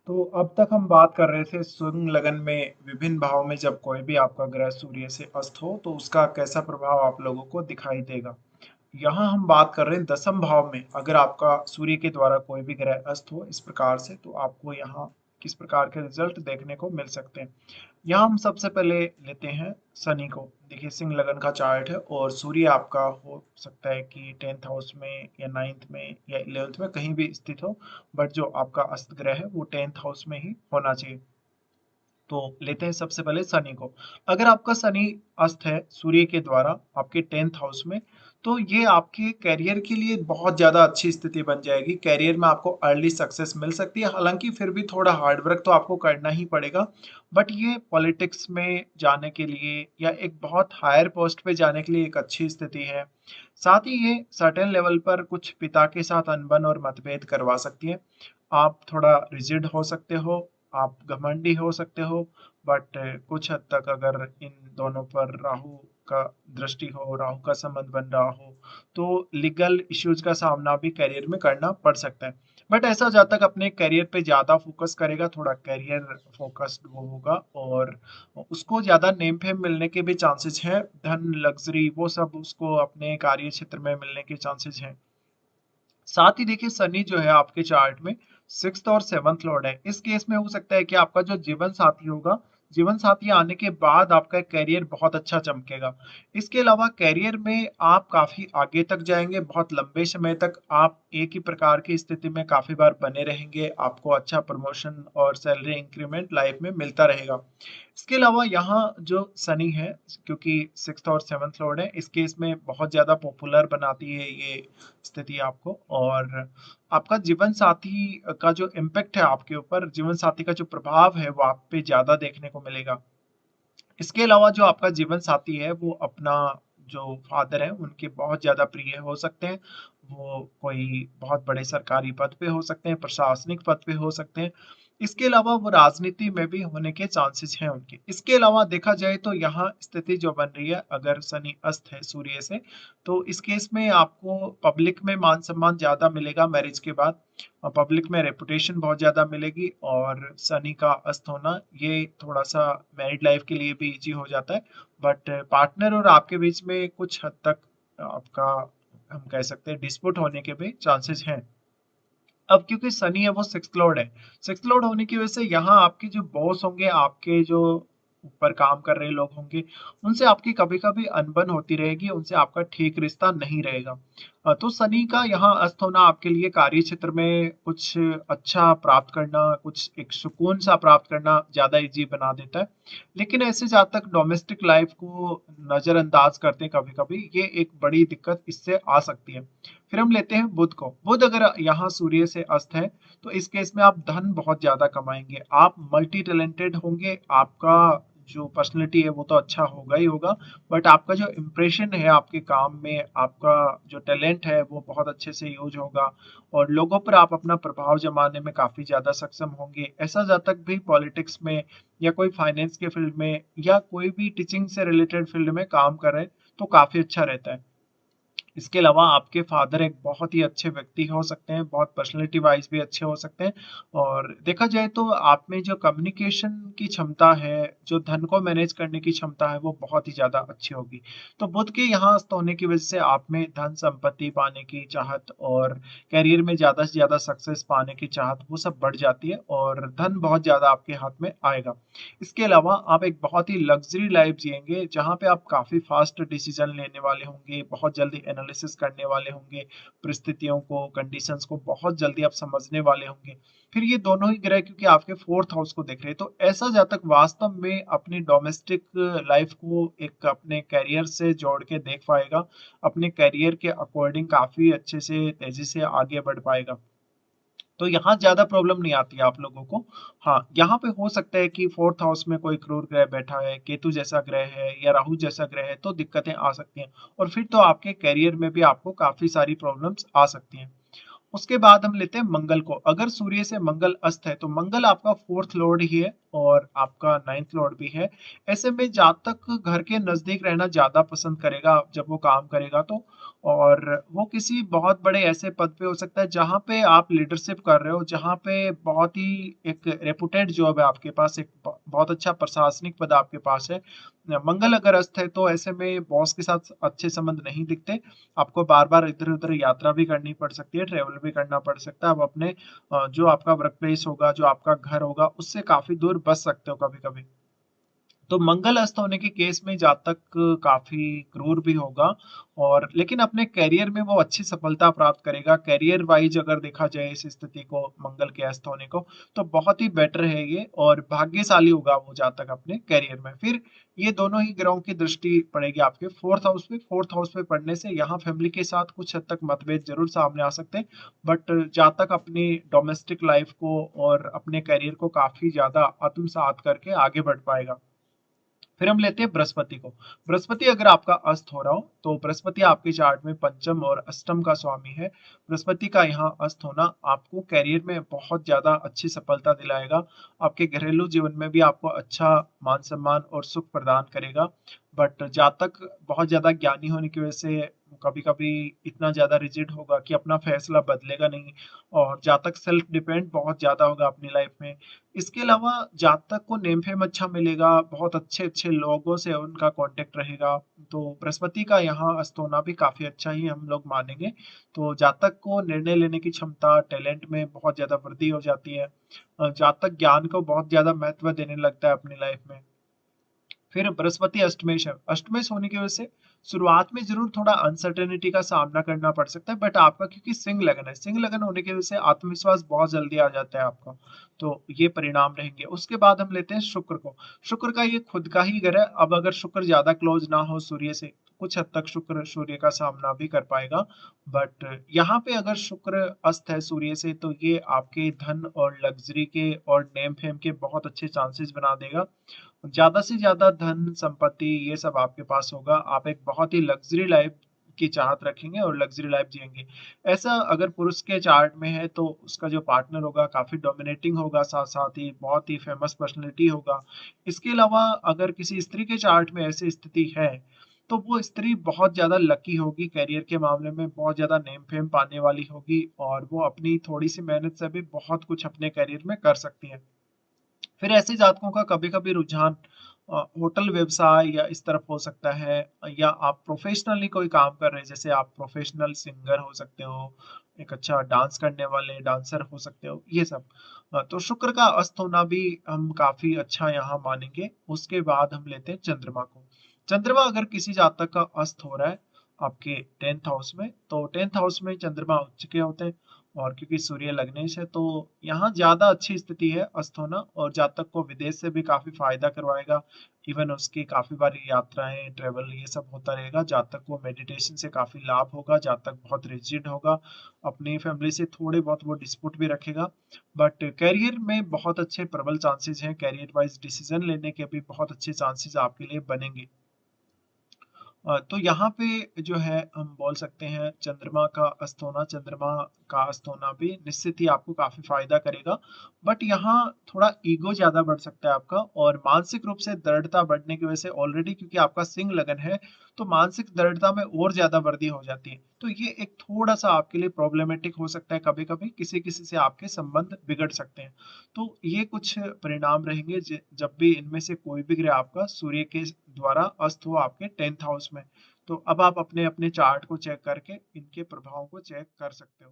तो अब तक हम बात कर रहे थे स्वर्ण लगन में विभिन्न भावों में जब कोई भी आपका ग्रह सूर्य से अस्त हो तो उसका कैसा प्रभाव आप लोगों को दिखाई देगा। यहाँ हम बात कर रहे हैं दसम भाव में अगर आपका सूर्य के द्वारा कोई भी ग्रह अस्त हो इस प्रकार से तो आपको यहाँ किस प्रकार के रिजल्ट देखने को मिल सकते हैं। यहाँ हम सबसे पहले लेते हैं शनि को। देखिए सिंह लगन का चार्ट है और सूर्य आपका हो सकता है कि 10th हाउस में या 9th में या 11th में कहीं भी स्थित हो, बट जो आपका अस्त ग्रह है वो 10th हाउस में ही होना चाहिए। तो लेते हैं सबसे पहले शनि को। अगर आपका शनि अस्त है सूर्य के द्वारा आपके 10th हाउस में, तो ये आपके करियर के लिए बहुत ज़्यादा अच्छी स्थिति बन जाएगी। करियर में आपको अर्ली सक्सेस मिल सकती है, हालाँकि फिर भी थोड़ा हार्ड वर्क तो आपको करना ही पड़ेगा। बट ये पॉलिटिक्स में जाने के लिए या एक बहुत हायर पोस्ट पे जाने के लिए एक अच्छी स्थिति है। साथ ही ये सर्टेन लेवल पर कुछ पिता के साथ अनबन और मतभेद करवा सकती है। आप थोड़ा रिजिड हो सकते हो, आप घमंडी हो सकते हो, बट कुछ हद तक अगर इन दोनों पर राहु का दृष्टि हो, राहु का संबंध बन रहा हो, तो लीगल इश्यूज का सामना भी करियर में करना पड़ सकता है। बट ऐसा जब तक अपने करियर पे ज़्यादा फोकस करेगा, थोड़ा करियर फोकस्ड वो होगा और उसको ज़्यादा नेम फेम मिलने के भी चांसेस हैं, धन, लग्जरी वो सब उसको अपने कार्य क्षेत्र में मिलने के चांसेस हैं। साथ ही देखिए शनि जो है आपके चार्ट में 6th और 7th लॉर्ड है। इस केस में हो सकता है कि आपका जो जीवन साथी होगा, जीवन साथी आने के बाद आपका करियर बहुत अच्छा चमकेगा। इसके अलावा करियर में आप काफी आगे तक जाएंगे, बहुत लंबे समय तक आप एक ही प्रकार की स्थिति में काफी बार बने रहेंगे, आपको अच्छा प्रमोशन और सैलरी इंक्रीमेंट लाइफ में मिलता रहेगा। इसके अलावा यहाँ जो शनि है, क्योंकि 6th और 7th लॉर्ड है, इस केस में बहुत ज्यादा पॉपुलर बनाती है ये स्थिति आपको। और आपका जीवन साथी का जो इम्पैक्ट है आपके ऊपर, जीवन साथी का जो प्रभाव है वो आप पे ज्यादा देखने को मिलेगा। इसके अलावा जो आपका जीवन साथी है वो अपना जो फादर है उनके बहुत ज्यादा प्रिय हो सकते हैं। वो कोई बहुत बड़े सरकारी पद पे हो सकते हैं, प्रशासनिक पद पे हो सकते हैं। इसके अलावा वो राजनीति में भी होने के चांसेस हैं उनके। इसके अलावा देखा जाए तो यहाँ स्थिति जो बन रही है, अगर शनि अस्त है सूर्य से, तो इस केस में आपको पब्लिक में मान सम्मान ज्यादा मिलेगा मैरिज के बाद। पब्लिक में रेपुटेशन बहुत ज्यादा मिलेगी और शनि का अस्त होना ये थोड़ा सा मैरिड लाइफ के लिए भी इजी हो जाता है। बट पार्टनर और आपके बीच में कुछ हद तक आपका हम कह सकते हैं डिस्प्यूट होने के भी चांसेस हैं। अब क्योंकि शनि है वो सिक्स्थ लॉर्ड है, सिक्स्थ लॉर्ड होने की वजह से यहाँ आपके जो बॉस होंगे, आपके जो ऊपर काम कर रहे लोग होंगे, उनसे आपकी कभी कभी अनबन होती रहेगी, उनसे आपका ठीक रिश्ता नहीं रहेगा। तो शनि का यहाँ अस्त होना आपके लिए कार्य क्षेत्र में कुछ अच्छा प्राप्त करना, कुछ एक सुकून सा प्राप्त करना ज्यादा इजी बना देता है। लेकिन ऐसे जहाँ तक डोमेस्टिक लाइफ को नजरअंदाज करते हैं कभी कभी, ये एक बड़ी दिक्कत इससे आ सकती है। फिर हम लेते हैं बुध को। बुध अगर यहाँ सूर्य से अस्त है तो इस केस में आप धन बहुत ज्यादा कमाएंगे, आप मल्टी टैलेंटेड होंगे, आपका जो पर्सनैलिटी है वो तो अच्छा होगा ही होगा, बट आपका जो इम्प्रेशन है आपके काम में, आपका जो टैलेंट है वो बहुत अच्छे से यूज होगा और लोगों पर आप अपना प्रभाव जमाने में काफी ज्यादा सक्षम होंगे। ऐसा जब तक भी पॉलिटिक्स में या कोई फाइनेंस के फील्ड में या कोई भी टीचिंग से रिलेटेड फील्ड में काम कर रहे हैं तो काफी अच्छा रहता है। इसके अलावा आपके फादर एक बहुत ही अच्छे व्यक्ति हो सकते हैं, बहुत पर्सनैलिटी वाइज भी अच्छे हो सकते हैं। और देखा जाए तो आप में जो कम्युनिकेशन की क्षमता है, जो धन को मैनेज करने की क्षमता है, वो बहुत ही ज्यादा अच्छी होगी। तो बुध के यहाँ अस्त होने की वजह से आप में धन संपत्ति पाने की चाहत और करियर में ज्यादा से ज्यादा सक्सेस पाने की चाहत वो सब बढ़ जाती है और धन बहुत ज्यादा आपके हाथ में आएगा। इसके अलावा आप एक बहुत ही लग्जरी लाइफ जिएंगे जहाँ पे आप काफी फास्ट डिसीजन लेने वाले होंगे, बहुत जल्दी एनालिसिस करने वाले होंगे, परिस्थितियों को, कंडीशंस को बहुत जल्दी आप समझने वाले होंगे। फिर ये दोनों ही ग्रह क्योंकि आपके फोर्थ हाउस को देख रहे हैं, तो ऐसा जातक वास्तव में अपनी डोमेस्टिक लाइफ को एक अपने करियर से जोड़ के देख पाएगा, अपने करियर के अकॉर्डिंग काफी अच्छे से तेजी से आगे बढ़ पाएगा। तो यहाँ ज्यादा प्रॉब्लम नहीं आती है आप लोगों को। हाँ, यहाँ पे हो सकता है कि फोर्थ हाउस में कोई क्रूर ग्रह बैठा है, केतु जैसा ग्रह है या राहु जैसा ग्रह है, तो दिक्कतें आ सकती हैं और फिर तो आपके करियर में भी आपको काफी सारी प्रॉब्लम्स आ सकती हैं। उसके बाद हम लेते हैं मंगल को। अगर सूर्य से मंगल अस्त है तो मंगल आपका फोर्थ लॉर्ड ही है और आपका नाइन्थ लॉर्ड भी है। ऐसे में जहाँ तक घर के नजदीक रहना ज्यादा पसंद करेगा जब वो काम करेगा, तो और वो किसी बहुत बड़े ऐसे पद पे हो सकता है जहाँ पे आप लीडरशिप कर रहे हो, जहाँ पे बहुत ही एक रेपुटेड जॉब है आपके पास, एक बहुत अच्छा प्रशासनिक पद आपके पास है। मंगल अगर अस्त है तो ऐसे में बॉस के साथ अच्छे संबंध नहीं दिखते। आपको बार-बार इधर-उधर यात्रा भी करनी पड़ सकती है, ट्रैवल भी करना पड़ सकता है। आप अपने जो आपका वर्क प्लेस होगा, जो आपका घर होगा, उससे काफ़ी दूर बच सकते हो कभी-कभी। तो मंगल अस्त होने के केस में जातक काफ़ी क्रूर भी होगा और लेकिन अपने करियर में वो अच्छी सफलता प्राप्त करेगा। करियर वाइज़ अगर देखा जाए इस स्थिति को मंगल के अस्त होने को, तो बहुत ही बेटर है ये और भाग्यशाली होगा वो जातक अपने करियर में। फिर ये दोनों ही ग्रहों की दृष्टि पड़ेगी आपके 4th हाउस पे। 4th हाउस पे पड़ने से यहाँ फैमिली के साथ कुछ हद तक मतभेद ज़रूर सामने आ सकते हैं, बट जातक अपनी डोमेस्टिक लाइफ़ को और अपने करियर को काफ़ी ज़्यादा आत्मसात करके आगे बढ़ पाएगा। फिर हम लेते हैं बृहस्पति को। बृहस्पति अगर आपका अस्त हो रहा हो, तो बृहस्पति आपके चार्ट में पंचम और अष्टम का स्वामी है। बृहस्पति का यहाँ अस्त होना आपको करियर में बहुत ज़्यादा अच्छी सफलता दिलाएगा। आपके घरेलू जीवन में भी आपको अच्छा मान-सम्मान और सुख प्रदान करेगा। बट जातक बहुत ज़्यादा ज्ञानी होने की वजह से कभी-कभी इतना ज़्यादा रिजिड होगा कि अपना फैसला बदलेगा नहीं और जातक सेल्फ डिपेंड बहुत ज़्यादा होगा अपनी लाइफ में। इसके अलावा जातक को नेम फेम अच्छा मिलेगा, बहुत अच्छे-अच्छे लोगों से उनका कॉन्टैक्ट रहेगा, तो बृहस्पति का यहाँ अस्त होना भी काफ़ी अच्छा ही हम लोग मानेंगे। तो जातक को निर्णय लेने की क्षमता, टैलेंट में बहुत ज़्यादा वृद्धि हो जाती है। जातक ज्ञान को बहुत ज़्यादा महत्व देने लगता है अपनी लाइफ में। फिर बृहस्पति अष्टमेश है। अष्टमेश होने की वजह से शुरुआत में ज़रूर थोड़ा अनसर्टेनिटी का सामना करना पड़ सकता है, बट आपका क्योंकि सिंह लगन है, सिंह लगन होने की वजह से आत्मविश्वास बहुत जल्दी आ जाता है आपका। तो ये परिणाम रहेंगे। उसके बाद हम लेते हैं शुक्र को। शुक्र का ये खुद का ही घर है। अब अगर शुक्र ज़्यादा क्लोज़ ना हो सूर्य से, कुछ हद तक शुक्र सूर्य का सामना भी कर पाएगा। बट यहाँ पे अगर शुक्र अस्त है सूर्य से, तो ये आपके धन और लग्ज़री के और नेम-फेम के बहुत अच्छे चांसेस बना देगा। ज़्यादा से ज़्यादा धन, संपत्ति ये सब आपके पास होगा। आप एक बहुत ही लग्ज़री लाइफ़ की चाहत रखेंगे और लग्ज़री लाइफ़ जिएँगे। ऐसा अगर पुरुष के चार्ट में है तो उसका जो पार्टनर होगा काफ़ी डोमिनेटिंग होगा, साथ-साथ ही बहुत ही फ़ेमस पर्सनैलिटी होगा। इसके अलावा अगर किसी स्त्री के चार्ट में ऐसी स्थिति है, तो वो स्त्री बहुत ज़्यादा लकी होगी करियर के मामले में, बहुत ज़्यादा नेम-फ़ेम पाने वाली होगी और वो अपनी थोड़ी-सी मेहनत से भी बहुत कुछ अपने करियर में कर सकती है। फिर ऐसे जातकों का कभी-कभी रुझान होटल व्यवसाय या इस तरफ हो सकता है या आप प्रोफेशनली कोई काम कर रहे हैं, जैसे आप प्रोफेशनल सिंगर हो सकते हो, एक अच्छा डांस करने वाले डांसर हो सकते हो, ये सब। तो शुक्र का अस्त होना भी हम काफ़ी अच्छा यहाँ मानेंगे। उसके बाद हम लेते हैं चंद्रमा को। चंद्रमा अगर किसी जातक का अस्त हो रहा है आपके 10th हाउस में, तो 10th हाउस में चंद्रमा उच्च के होते हैं और क्योंकि सूर्य लगने से तो यहाँ ज़्यादा अच्छी स्थिति है अस्त होना और जातक को विदेश से भी काफ़ी फ़ायदा करवाएगा। इवन उसकी काफ़ी बारी यात्राएँ, ट्रैवल ये सब होता रहेगा। जातक को मेडिटेशन से काफ़ी लाभ होगा, जातक बहुत रिजिड होगा, अपनी फैमिली से थोड़े बहुत वो डिस्प्यूट भी रखेगा। बट करियर में बहुत अच्छे प्रबल चांसेज़ हैं, करियर वाइज़ डिसीज़न लेने के भी बहुत अच्छे चांसेज़ आपके लिए बनेंगे। तो यहाँ पे जो है हम बोल सकते हैं चंद्रमा का अस्त होना, चंद्रमा का अस्त होना भी निश्चित ही आपको काफ़ी फ़ायदा करेगा। बट यहाँ थोड़ा ईगो ज़्यादा बढ़ सकता है आपका और मानसिक रूप से दृढ़ता बढ़ने की वजह से ऑलरेडी क्योंकि आपका सिंह लगन है, तो मानसिक दृढ़ता में और ज़्यादा वृद्धि हो जाती है। तो ये एक थोड़ा-सा आपके लिए प्रॉब्लमैटिक हो सकता है कभी-कभी, किसी-किसी से आपके संबंध बिगड़ सकते हैं। तो ये कुछ परिणाम रहेंगे जब भी इनमें से कोई भी ग्रह आपका सूर्य के द्वारा अस्त हो आपके 10th हाउस में। तो अब आप अपने अपने चार्ट को चेक करके इनके प्रभाव को चेक कर सकते हो।